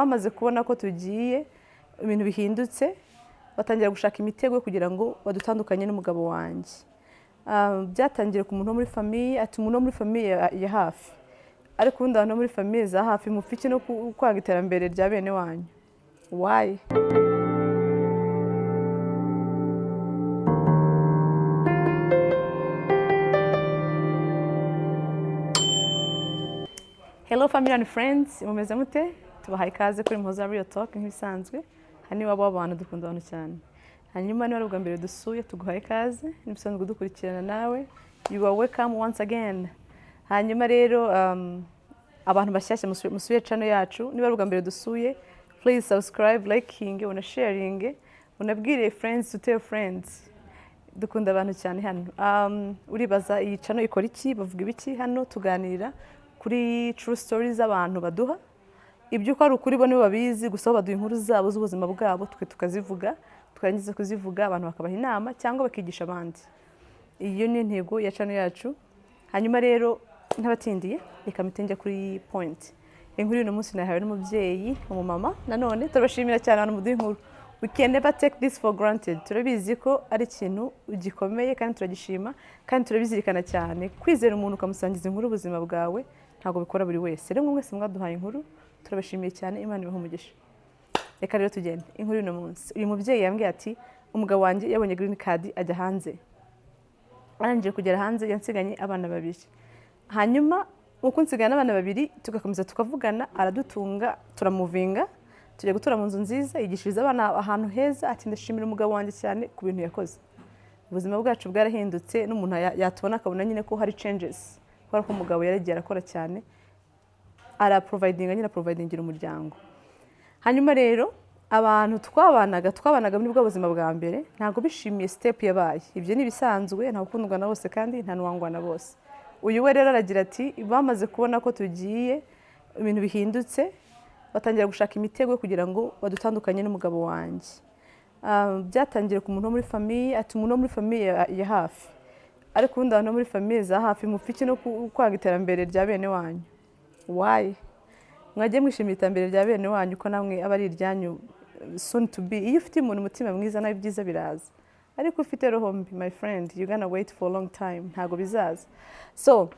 bamaze kubona ko tugiye ibintu bihindutse batangira gushaka imitego kugira ngo badutandukanye n'umugabo wanjye. Byatangiye ku muntu wo muri famille, ati umuntu wo muri famille ya hafi, ariko ubundi abantu muri famille za hafi mufiki no kwanga iterambere rya bene wanyu. Why? Hello family and friends, mumeze mute? Tubahaye ikaze kuri Muhoza Real Talk nk'ibisanzwe. Hani wabo abantu dukunda abantu cyane. Hanyuma ni warubwa mbere dusuye tuguhaye ikaze, nibisanzwe dukurikirana nawe. You are welcome once again. Hanyuma rero abantu bashyashya musuye channel yacu, ni warubwa mbere dusuye, please subscribe, liking, una sharing, unabwire friends to tell friends. Dukunda abantu cyane hano. Uribaza iyi channel ikora iki, bavuga ibiki hano tuganira kuri true stories abantu baduha ibyo ko ari ukuri bo nibo babizi, gusa baduha inkuru zabo z'ubuzima bwabo twe tukazivuga, twarangiza kuzivuga abantu bakabaha inama cyangwa bakigisha abandi. Iyo ni intego ya channel yacu. Hanyuma rero ntabatindiye reka mitenge kuri point. Inkuru uno munsi nahawe n'umubyeyi umumama, nanone turabashimira cyane abantu muduha inkuru. We can never take this for granted. Turabizi ko ari ikintu gikomeye kandi turagishima kandi turabizirikana cyane. Kwizera umuntu ukamusangiza inkuru ubuzima bwawe ntago bikora buri wese. Rero mwese mwaduhaye inkuru turabashimiye cyane, Imana ibahe umugisha. Reka rero tugende inkuru uno munsi. Uyu mubyeyi yambwiye ati umugabo wanjye yabonye green card ajya hanze. Arangije kugera hanze yansiganye abana babiri. Hanyuma uko nsigana abana babiri tugakomeza tukavugana, aradutunga turamuvinga, tujya gutura mu nzu nziza, yigishiriza abana ahantu heza. Ati ndashimira umugabo wanjye cyane ku bintu yakoze. Ubuzima bwacu bwarahindutse, n'umuntu yatubona akabona nyine ko hari changes. Kubera ko umugabo yaragiye arakora cyane, providinga nyine providingira umuryango. Hanyuma rero abantu twabanaga muri bwo buzima bwa mbere ntago bishimiye step yabaye. Ibyo ni bisanzwe, nta gukundwa na bose kandi nta nuwangwa na bose. Uyu we rero aragira ati bamaze kubona ko tugiye ibintu bihindutse batangira gushaka imitego kugira ngo badutandukanye n'umugabo wanjye. Byatangiye ku muntu wo muri famille, ati umuntu wo muri famille ya hafi, ariko ubundi abantu muri famille za hafi mufiki no kwanga iterambere rya bene wanyu. Why? Mwagiye mwishimira iterambere rya bene wanyu ko namwe abari iryanyu soon to be. Iyo ufite umuntu umutima mwiza nayo byiza biraza, ariko ufite roho mbi my friend, you gonna wait for a long time, ntago bizaza. So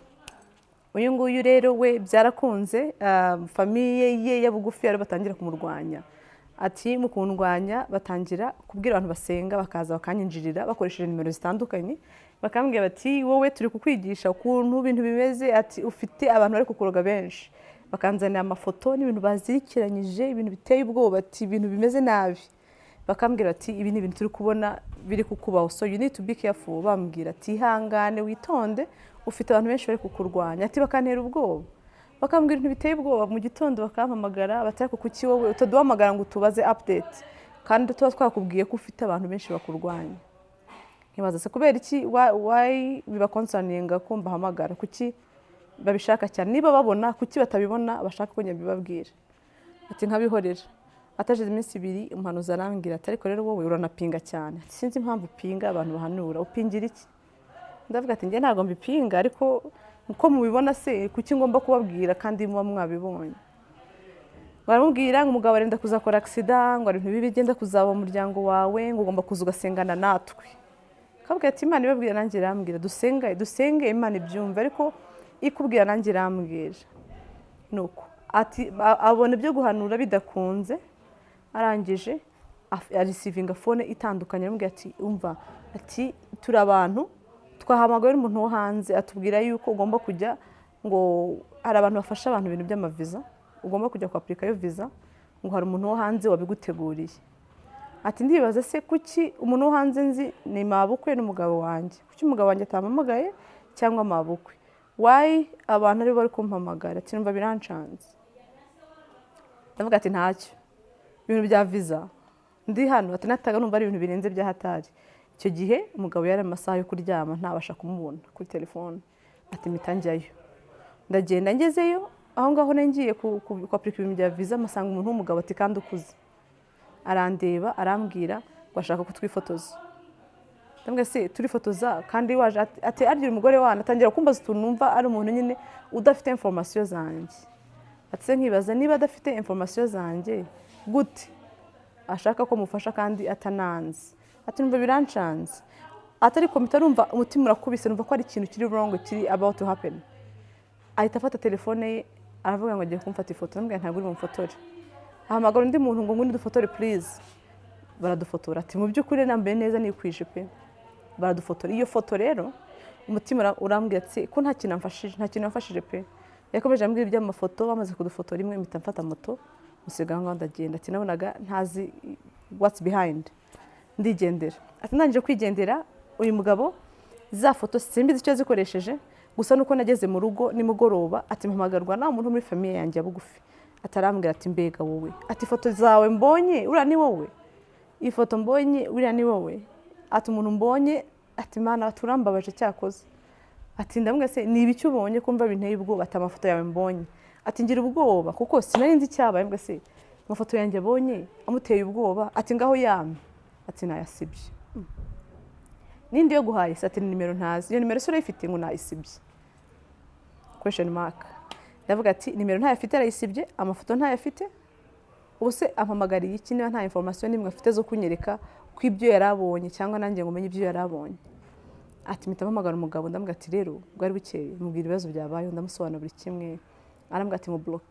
uyu nguyu rero we byarakunze, famille ye yabugufi yari batangira kumurwanya. Ati mu kundwanya batangira kubwira abantu basenga, bakaza bakanyinjirira bakoresheje nimero zitandukanye, bakambwira bati wowe turi kukwigisha ukuntu ibintu bimeze. Ati ufite abantu bari kukuroga benshi, bakanzanira amafoto n'ibintu bazirikiranyije, ibintu biteye ubwoba, ati ibintu bimeze nabi. Bakambwira ati ibi ni ibintu turi kubona biri kukubaho, so you need to be careful. Bambwira ati ihangane witonde, ufite abantu benshi bari kukurwanya. Ati bakantera ubwoba, bakambwira ibintu biteye ubwoba. Mu gitondo bakampamagara batari kuki wowe utaduhamagara ngo tubaze update, kandi tuba twakubwiye ko ufite abantu benshi bakurwanya. Nkibaza se kubera iki, why biba concerning ko mbahamagara, kuki babishaka cyane? Niba babona kuki batabibona bashaka ko nyabibabwira. Ati nkabihorera. Ataje iminsi 2 umuhanuzi arambwira ati ariko rero wowe uranapinga cyane. Ati sinzi impamvu upinga abantu bahanura, upingira iki? Ndavuga ati nge ntago mbipinga, ariko uko mubibona se kuki ngomba kubabwira kandi muba mwabibonye. Baramubwira ngo umugabo arenda kuzakora accident, ngo ari ibintu bibi bigenda kuzaba mu muryango wawe, ngo ugomba kuza ugasengana natwe. Kavuga ati Imana ibabwira nanjye irambwira dusenge Imana ibyumva, ariko ikubwira nanjye irambwira. Nuko ati abone byo guhanura bidakunze, arangije receiving phone itandukanye, aramubwira ati umva, ati turi abantu twahamagaye n'umuntu wo hanze, atubwira yuko ugomba kujya, ngo hari abantu bafasha abantu ibintu by'amaviza, ugomba kujya ku applica yo visa, ngo hari umuntu wo hanze wabiguteguriye. Ati ndibaza se kuki umuntu wo hanze nzi ni mabukwe n'umugabo wanjye, kuki umugabo wanjye atampamagaye cyangwa mabukwe? Why abantu ari bari kumpamagara? Ati numva birancanze. Ndavuga ati ntacyo, ibintu bya visa ndi hano. Ati nataga numva ari ibintu birenze bya hatari. Icyo gihe umugabo yari amasaha yo kuryama, ntabasha kumubona kuri telefone. Ati mitangiyeyo, ndagenda ngezeyo aho ngaho ngiye ku applica ibintu bya visa, masanga umuntu w'umugabo ati kandi ukuze. Arandeba arambwira ngo ashaka kutwifotoza. Ndambwira se turifotoza kandi waje? Ati arya umugore wana atangira kumbaza utuntu numva ari umuntu nyine udafite information zanjye. ati se nkibaza niba adafite information zanjye gute ashaka ko mufasha kandi atananze ati numva birancanze atari komita numva umutima urakubise numva ko ari ikintu kiri wrong kiri about to happen ahita afata telefone ye aravuga ngo agiye kumfata ifoto nambwiye ntabwo uri mumfotore ahamagara undi muntu ngo nguni dufotore please baradufotora ati mu by'ukuri nambaye neza nikwije pe baradufotora iyo foto rero umutima urambwira ati ko nta kintu amfashije pe yakomeje ambwira iby'amafoto bamaze kudufotora imwe mpita mfata moto musiga ngo ndagenda ati nabonaga ntazi what's behind ndigendera ati ndangije kwigendera uyu mugabo za foto simbizi icyo zikoresheje gusa nuko nageze mu rugo nimugoroba ati mpamagarwa na umuntu muri famille yanjye abugufi atarambwira ati mbega wowe ati foto zawe mbonye uriya ni wowe iyi foto mbonye uriya ni wowe ati umuntu mbonye ati mana turambabaje cyakoze ati ndamwe se ni ibiki ubonye kumva binteye ubwoba ati amafoto yawe mbonye ati ngira ubwoba kuko sinari nzi cyabaye mbwe se amafoto yanjye abonye amuteye ubwoba ati ngaho yame ati nayasibye nindi yo guhaye ati nimero ntazi iyo nimero sore ifite ngo nayisibye question mark ndavuga ati nimero ntayafite arayisibye amafoto ntayafite ubuse ampamagariye iki niba nta information nimwe afite zo kunyereka ko ibyo yarabonye cyangwa nanjye ngo menye ibyo yarabonye ati mpita mpamagara umugabo ndamubwira ati rero bwari bukeye mubwira ibibazo byabaye ndamusobanura buri kimwe arambwira ati mu block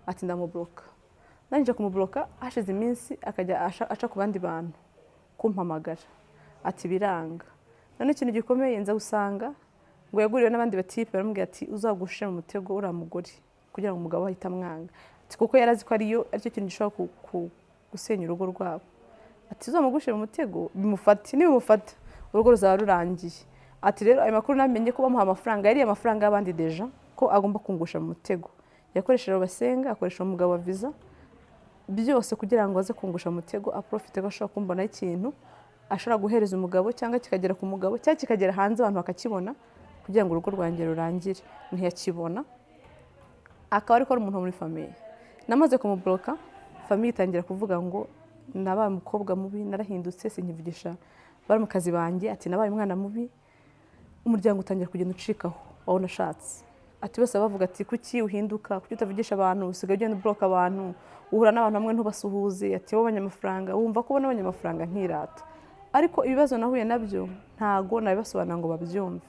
ati ndamubloka nanje kumubloka hashize iminsi akajya aca ku bandi bantu kumpamagara ati biranga none ikintu gikomeye nza gusanga ngo yaguriwe n'abandi batipe baramubwira ati uzagushe mu mutego ura mugore kugira ngo umugabo ahita amwanga ati kuko yarazi ko aricyo kintu gishobora gusenya urugo rwabo ati uzamugushe mu mutego bimufate nibimufata urugo ruzaba rurangiye ati rero ayo makuru namenye ko bamuha amafaranga yari amafaranga y'abandi deja ko agomba kungusha mu mutego yakoresheje basenga akoresha umugabo wa visa byose kugira ngo aze kungusha mu mutego aprofite ko ashobora kumbona ikintu ashobora guhereza umugabo cyangwa kikagera ku mugabo cyangwa kikagera hanze abantu bakakibona kugira ngo urugo rwanjye rurangire ntiyakibona akaba ariko ari umuntu muri famille namaze kumubloka famille itangira kuvuga ngo nabaye umukobwa mubi narahindutse sinkivugisha bari mu kazi banjye ati nabaye umwana mubi umuryango utangira kugenda ucikaho waho nashatse ati bose bavuga ati kuki uhinduka kuki utavugisha abantu usigaye ugenda ubloka abantu uhura n'abantu bamwe ntubasuhuze ati wowe abanyamafaranga wumva ko ubona abanyamafaranga nkirata ariko ibibazo nahuye nabyo ntago nabibasobanura ngo babyumve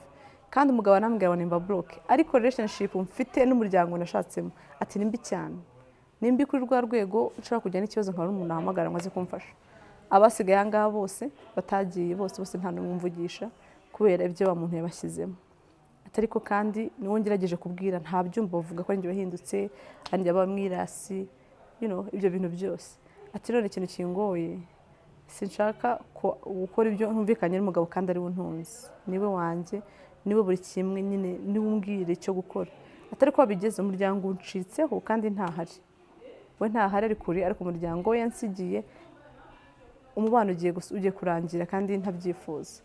kandi umugabo anambwira ngo nimba bloke ariko relationship mfite n'umuryango nashatsemo ati nimbi cyane nimbi kuri rwa rwego nshobora kujya n'ikibazo nkaba n'umuntu ahamagara ngo aze kumfasha abasigaye ahangaha bose batagiye bose nta n'umvugisha kubera ibyo wa muntu yabashyizemo atariko kandi niwo ngerageje kubwira nta byumva bavuga ko njye bahindutse kandi abamwirasi ibyo bintu byose ati rero ikintu kingoye sinshaka ko gukora ibyo ntumvikanye n'umugabo kandi ari we untunze niwe wanjye niwe buri kimwe nyine niwe umbwire icyo gukora atari ko babigeze umuryango uncitseho kandi ntahari we ntahari ari kure ariko umuryango we yansigiye umubano ugiye kurangira kandi ntabyifuza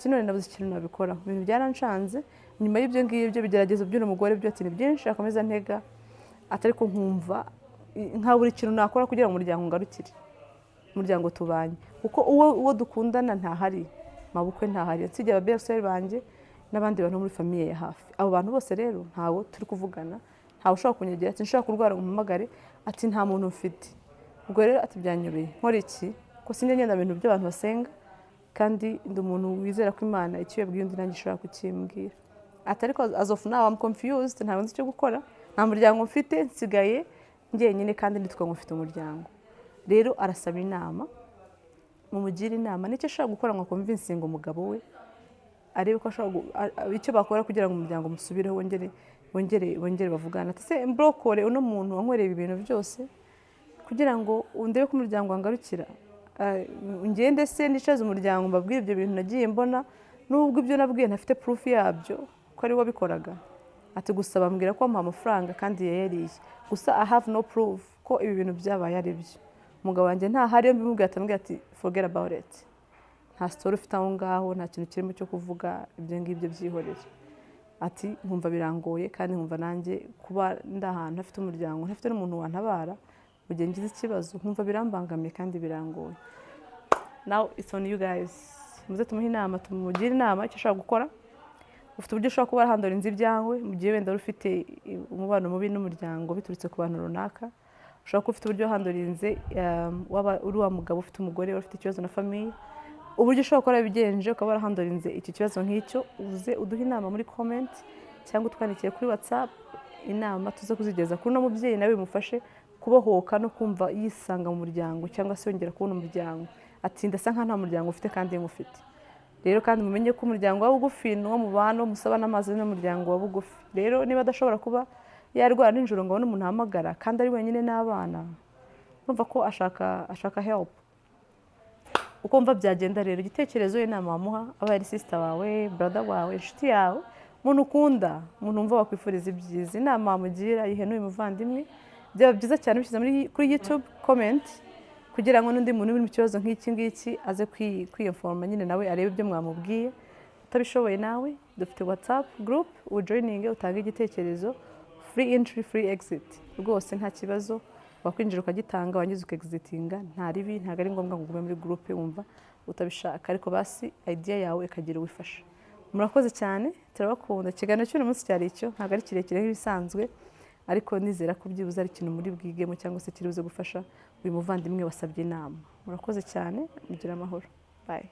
none nabuze ikintu nabikora ibintu byaranshanze nyuma y'ibyo ngibyo bigeragezo by'uno mugore byo ati ni byinshi akomeza ntega atari ko nkumva nka buri kintu nakora kugira ngo umuryango ngarukire umuryango tubanye kuko uwo dukundana ntahari mabukwe ntahari nsijye ababyeyi banjye n'abandi bantu muri famille ya hafi abo bantu bose rero ntawo turi kuvugana ntawo ushobora kunyegera ati nshobora kurwara ngo mpamagare ati nta muntu mfite ubwo rero ati byanyobeye nkora iki ko sinjye ngenda ibintu by'abantu basenga kandi ndi umuntu wizera ko Imana icyo yabwiye undi nanjye ishobora kukimbwira atari ko as of now I'm confused ntabwo nzi icyo gukora nta muryango mfite nsigaye njyenyine kandi nditwa ngo mfite umuryango rero arasaba inama mumugira inama nicyo ashobora gukora ngo convince umugabo we arebe ko ashobora icyo bakora kugira ngo umuryango musubireho wongere bavugana ati se mbrokore uno muntu wankwereye ibintu byose kugira ngo undebe ko umuryango wangarukira ngende se nicaze umuryango mbabwire ibyo bintu nagiye mbona nubwo ibyo nabwiye ntafite proof yabyo ko ari we bikoraga ati gusa bambwira ko amuha amafaranga kandi yayariye gusa I have no proof ko ibi bintu byabaye ari byo umugabo wanjye ntahari yo mbimubwira atambwira ati forget about it nta story ufite aho ngaho nta kintu kirimo cyo kuvuga ibyo ngibyo byihorera ati nkumva birangoye kandi nkumva nanjye kuba ndahantu afite umuryango ntafite n'umuntu wantabara mu gihe ngize ikibazo nkumva birambangamiye kandi birangoye now it's on you guys muze tumuhe inama tumugire inama icyo ashaka gukora ufite uburyo ushobora kuba warahandorinze ibyawe mu gihe wenda ufite umubano mubi n'umuryango biturutse ku bantu runaka, ushobora kuba ufite uburyo wahandorinze waba uri wa mugabo ufite umugore ufite ikibazo na famiye, uburyo ushobora kuba warabigenje ukaba warahandorinze iki kibazo nk'icyo, uze uduhe inama muri comment cyangwa utwandikiye kuri WhatsApp, inama tuze kuzigeza kuri uno mubyeyi nawe bimufashe kubohoka no kumva yisanga mu muryango cyangwa se yongera kubona umuryango, ati ndasa nka nta muryango ufite kandi mufite. Rero kandi mumenye ko umuryango wa bugufi n'uwo mubano musaba n'amazi n'umuryango wa bugufi. Rero niba adashobora kuba yarwara nijoro ngo abone umuntu ahamagara kandi ari wenyine n'abana, urumva ko ashaka help. Ukumva byagenda rero igitekerezo inama wamuha aba ari sister wawe, brother wawe, inshuti yawe, umuntu ukunda, umuntu umva wakwifuriza ibyiza, inama wamugira ihe n'uyu muvandimwe. Byaba byiza cyane bishyize kuri YouTube comment kugira ngo n'undi muntu uri mu kibazo nk'iki ngiki aze kwiyinforma nyine nawe arebe ibyo mwamubwiye. Utabishoboye nawe dufite WhatsApp group, ujoininge utange igitekerezo, free entry free exit, rwose nta kibazo, wakwinjira ukagitanga wangize ukexitinga, nta ribi, ntago ari ngombwa ngo ugume muri group wumva utabishaka, ariko basi idea yawe ikagira ubifasha. Murakoze cyane, turabakunda. Ikiganiro cy'uyu munsi cyari icyo, ntago ari kirekire nk'ibisanzwe, ariko nizera ko byibuze ari ikintu muri bwigemo cyangwa se kiribuze gufasha uyu muvandimwe wasabye inama. Murakoze cyane, mugira amahoro. Bye.